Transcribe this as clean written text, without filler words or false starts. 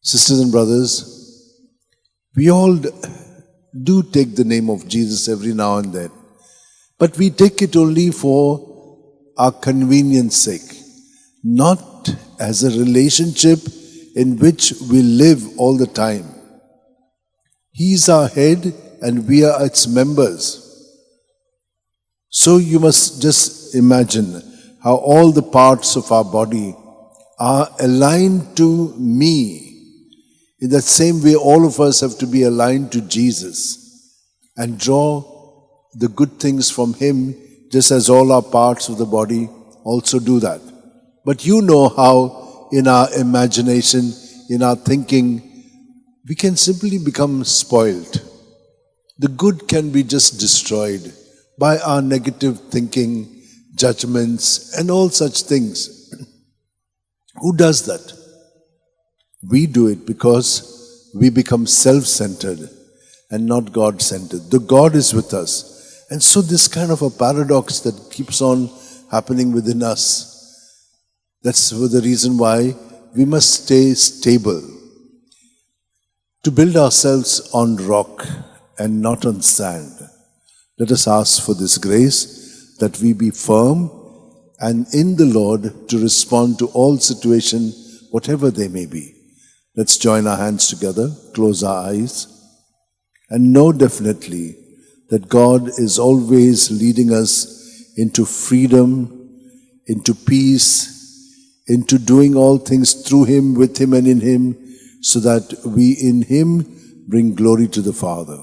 Sisters and brothers, we all do take the name of Jesus every now and then, but we take it only for our convenience sake, not as a relationship in which we live all the time. He is our head and we are its members. So you must just imagine how all the parts of our body are aligned to me. In that same way, all of us have to be aligned to Jesus and draw the good things from Him, just as all our parts of the body also do that. But you know how in our imagination, in our thinking, we can simply become spoiled. The good can be just destroyed by our negative thinking, judgments, and all such things. Who does that? We do it because we become self-centered and not God-centered. The God is with us. And so this kind of a paradox that keeps on happening within us, that's the reason why we must stay stable. To build ourselves on rock and not on sand. Let us ask for this grace that we be firm and in the Lord to respond to all situations, whatever they may be. Let's join our hands together, close our eyes, and know definitely that God is always leading us into freedom, into peace, into doing all things through Him, with Him, and in Him, so that we in Him bring glory to the Father.